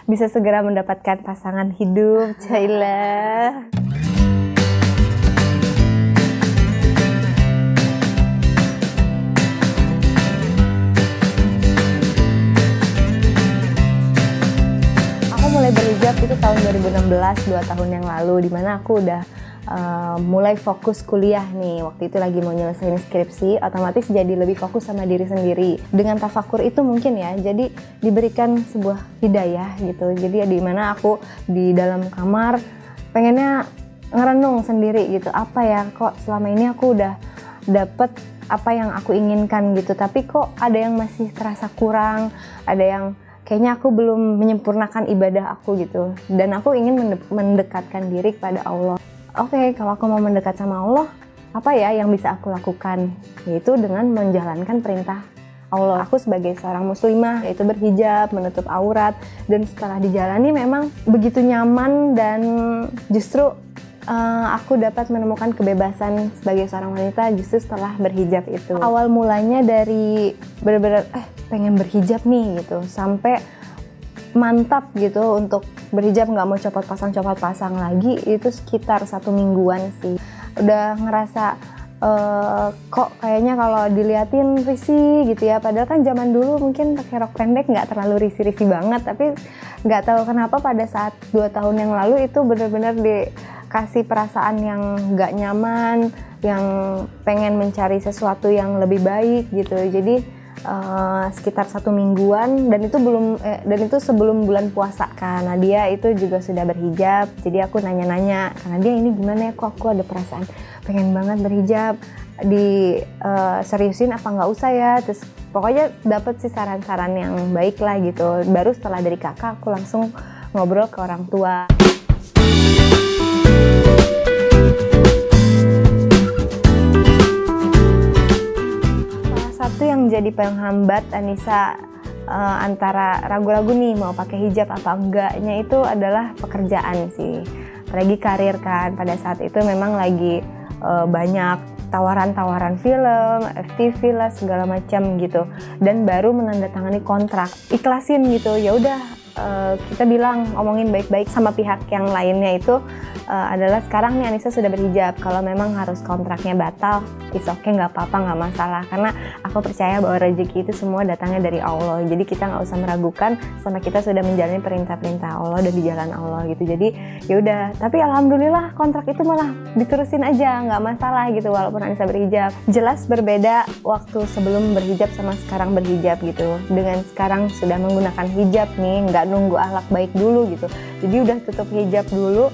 bisa segera mendapatkan pasangan hidup. Cailah. Aku mulai berhijab itu tahun 2016, 2 tahun yang lalu, dimana aku udah mulai fokus kuliah nih. Waktu itu lagi mau nyelesain skripsi, otomatis jadi lebih fokus sama diri sendiri. Dengan tafakur itu mungkin ya, jadi diberikan sebuah hidayah gitu. Jadi di mana aku di dalam kamar pengennya ngerenung sendiri gitu. Apa ya, kok selama ini aku udah dapet apa yang aku inginkan gitu, tapi kok ada yang masih terasa kurang, ada yang kayaknya aku belum menyempurnakan ibadah aku gitu. Dan aku ingin mendekatkan diri kepada Allah. Oke, kalau aku mau mendekat sama Allah, apa ya yang bisa aku lakukan? Yaitu dengan menjalankan perintah Allah. Aku sebagai seorang muslimah, yaitu berhijab, menutup aurat, dan setelah dijalani memang begitu nyaman dan justru aku dapat menemukan kebebasan sebagai seorang wanita justru setelah berhijab itu. Awal mulanya dari benar-benar pengen berhijab nih gitu, sampai mantap gitu untuk berhijab, nggak mau copot pasang lagi, itu sekitar 1 mingguan sih. Udah ngerasa kok kayaknya kalau diliatin risih gitu ya, padahal kan zaman dulu mungkin pakai rok pendek nggak terlalu risih-risih banget, tapi nggak tahu kenapa pada saat 2 tahun yang lalu itu benar-benar dikasih perasaan yang nggak nyaman, yang pengen mencari sesuatu yang lebih baik gitu. Jadi sekitar 1 mingguan, dan itu sebelum bulan puasa. Karena dia itu juga sudah berhijab, jadi aku nanya-nanya karena dia, ini gimana ya, kok aku ada perasaan pengen banget berhijab, seriusin apa nggak usah ya. Terus pokoknya dapet sih saran-saran yang baik lah gitu. Baru setelah dari kakak aku langsung ngobrol ke orang tua. Satu yang jadi penghambat Anissa antara ragu-ragu nih mau pakai hijab apa enggaknya itu adalah pekerjaan sih. Apalagi karir kan, pada saat itu memang lagi banyak tawaran-tawaran film, FTV lah segala macam gitu, dan baru menandatangani kontrak. Ikhlasin gitu, ya udah kita bilang, ngomongin baik-baik sama pihak yang lainnya itu adalah sekarang nih Anissa sudah berhijab, kalau memang harus kontraknya batal, it's okay, nggak apa-apa, nggak masalah, karena aku percaya bahwa rezeki itu semua datangnya dari Allah. Jadi kita nggak usah meragukan sama kita sudah menjalani perintah-perintah Allah dan di jalan Allah gitu. Jadi ya udah, tapi alhamdulillah kontrak itu malah diterusin aja, nggak masalah gitu walaupun Anissa berhijab. Jelas berbeda waktu sebelum berhijab sama sekarang berhijab gitu. Dengan sekarang sudah menggunakan hijab nih, nggak nunggu akhlak baik dulu gitu. Jadi udah tutup hijab dulu,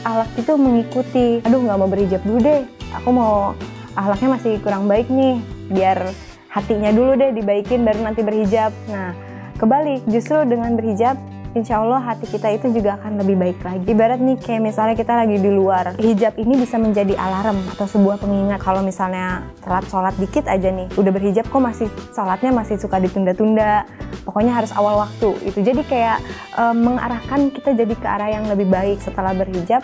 akhlak itu mengikuti. Aduh, nggak mau berhijab dulu deh, aku mau akhlaknya masih kurang baik nih, biar hatinya dulu deh dibaikin baru nanti berhijab. Nah, kebalik, justru dengan berhijab insya Allah hati kita itu juga akan lebih baik lagi. Ibarat nih kayak misalnya kita lagi di luar, hijab ini bisa menjadi alarm atau sebuah pengingat. Kalau misalnya telat sholat dikit aja nih, udah berhijab kok masih sholatnya masih suka ditunda-tunda, pokoknya harus awal waktu. Itu jadi kayak mengarahkan kita jadi ke arah yang lebih baik. Setelah berhijab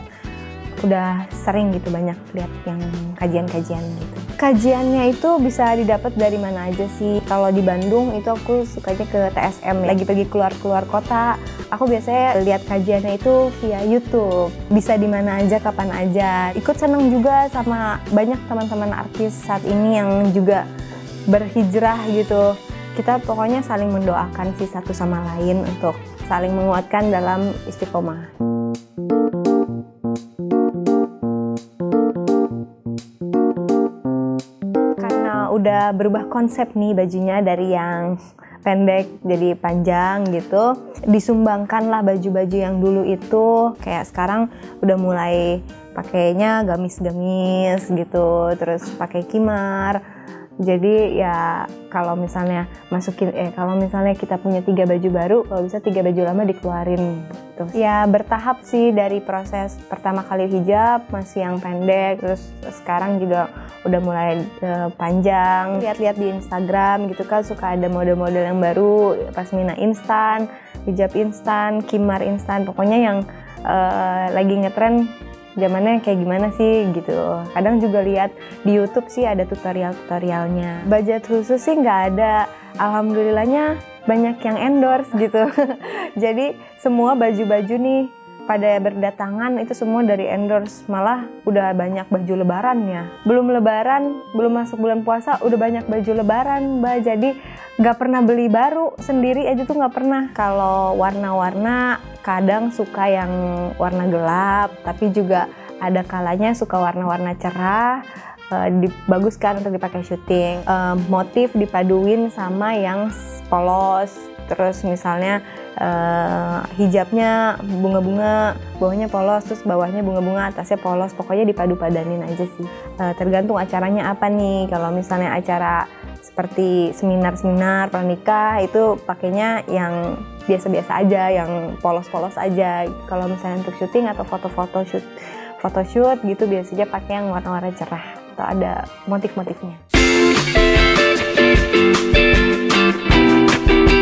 udah sering gitu banyak lihat yang kajian-kajian gitu. Kajiannya itu bisa didapat dari mana aja sih. Kalau di Bandung itu aku sukanya ke TSM. Lagi pergi keluar kota, aku biasanya lihat kajiannya itu via YouTube. Bisa di mana aja, kapan aja. Ikut seneng juga sama banyak teman-teman artis saat ini yang juga berhijrah gitu. Kita pokoknya saling mendoakan sih satu sama lain untuk saling menguatkan dalam istiqomah. Udah berubah konsep nih bajunya, dari yang pendek jadi panjang gitu. Disumbangkanlah baju-baju yang dulu itu, kayak sekarang udah mulai pakainya gamis-gamis gitu, terus pakai kimar. Jadi ya kalau misalnya kalau misalnya kita punya 3 baju baru, kalau bisa 3 baju lama dikeluarin gitu. Ya bertahap sih, dari proses pertama kali hijab masih yang pendek, terus sekarang juga udah mulai panjang. Lihat-lihat di Instagram gitu kan, suka ada model-model yang baru, pasmina instan, hijab instan, kimar instan, pokoknya yang lagi ngetren zamannya kayak gimana sih gitu. Kadang juga lihat di YouTube sih ada tutorial-tutorialnya. Budget khusus sih nggak ada. Alhamdulillahnya banyak yang endorse gitu. Jadi semua baju-baju nih pada berdatangan itu semua dari endorse, malah udah banyak baju lebarannya. Belum lebaran, belum masuk bulan puasa udah banyak baju lebaran Mbak. Jadi nggak pernah beli baru, sendiri aja tuh nggak pernah. Kalau warna-warna kadang suka yang warna gelap, tapi juga ada kalanya suka warna-warna cerah, dibaguskan untuk dipakai syuting. Motif dipaduin sama yang polos, terus misalnya hijabnya bunga-bunga, bawahnya polos, terus bawahnya bunga-bunga, atasnya polos, pokoknya dipadu-padanin aja sih. Tergantung acaranya apa nih. Kalau misalnya acara seperti seminar-seminar pranikah itu pakainya yang biasa-biasa aja, yang polos-polos aja. Kalau misalnya untuk syuting atau photoshoot gitu biasanya pakai yang warna-warna cerah atau ada motif-motifnya.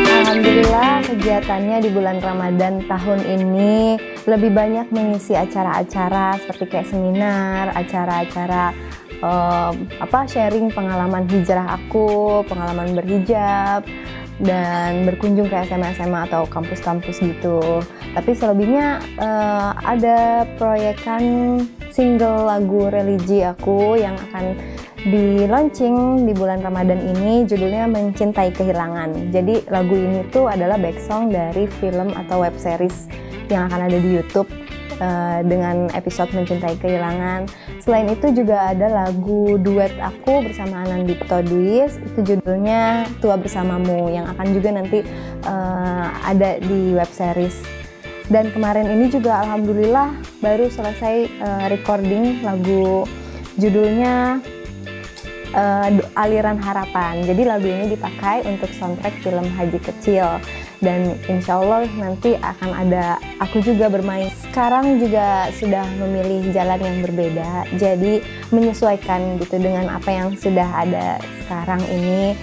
Alhamdulillah kegiatannya di bulan Ramadan tahun ini lebih banyak mengisi acara-acara seperti kayak seminar, acara-acara sharing pengalaman hijrah aku, pengalaman berhijab, dan berkunjung ke SMA-SMA atau kampus-kampus gitu. Tapi selebihnya ada proyekan single lagu religi aku yang akan di launching di bulan Ramadan ini, judulnya Mencintai Kehilangan. Jadi lagu ini tuh adalah back song dari film atau web series yang akan ada di YouTube dengan episode Mencintai Kehilangan. Selain itu juga ada lagu duet aku bersama Anandito Dwis, itu judulnya Tua Bersamamu, yang akan juga nanti ada di web series. Dan kemarin ini juga alhamdulillah baru selesai recording lagu judulnya Aliran Harapan. Jadi lagu ini dipakai untuk soundtrack film Haji Kecil, dan insya Allah nanti akan ada aku juga bermain. Sekarang juga sudah memilih jalan yang berbeda, jadi menyesuaikan gitu dengan apa yang sudah ada sekarang ini.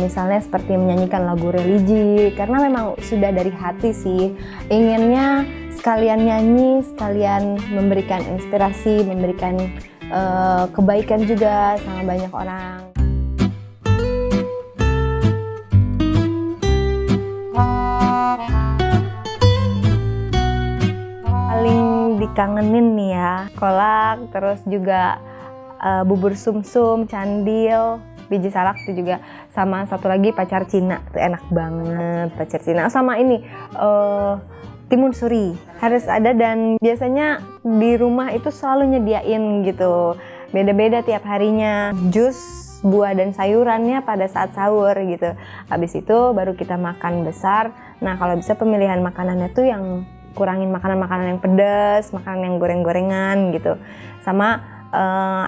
Misalnya seperti menyanyikan lagu religi, karena memang sudah dari hati sih, inginnya sekalian nyanyi, sekalian memberikan inspirasi, memberikan kebaikan juga sama banyak orang. Paling dikangenin nih ya, kolak, terus juga bubur sumsum, candil, biji salak itu juga, sama satu lagi pacar Cina, itu enak banget pacar Cina, sama ini timun suri harus ada, dan biasanya di rumah itu selalu nyediain gitu, beda-beda tiap harinya, jus buah dan sayurannya pada saat sahur gitu. Habis itu baru kita makan besar. Nah kalau bisa pemilihan makanannya tuh yang kurangin makanan-makanan yang pedas, makanan yang goreng-gorengan gitu, sama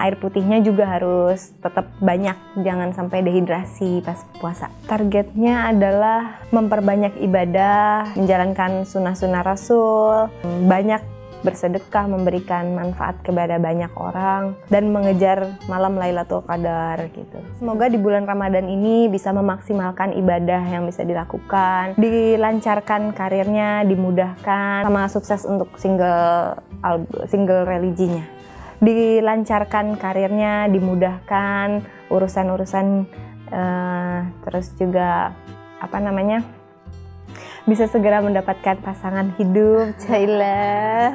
air putihnya juga harus tetap banyak, jangan sampai dehidrasi pas puasa. Targetnya adalah memperbanyak ibadah, menjalankan sunnah-sunnah Rasul, banyak bersedekah, memberikan manfaat kepada banyak orang, dan mengejar malam Lailatul Qadar gitu. Semoga di bulan Ramadan ini bisa memaksimalkan ibadah yang bisa dilakukan, dilancarkan karirnya, dimudahkan, sama sukses untuk single religinya. Dilancarkan karirnya, dimudahkan urusan-urusan, terus juga bisa segera mendapatkan pasangan hidup, Caila.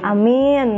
Amin. Amin.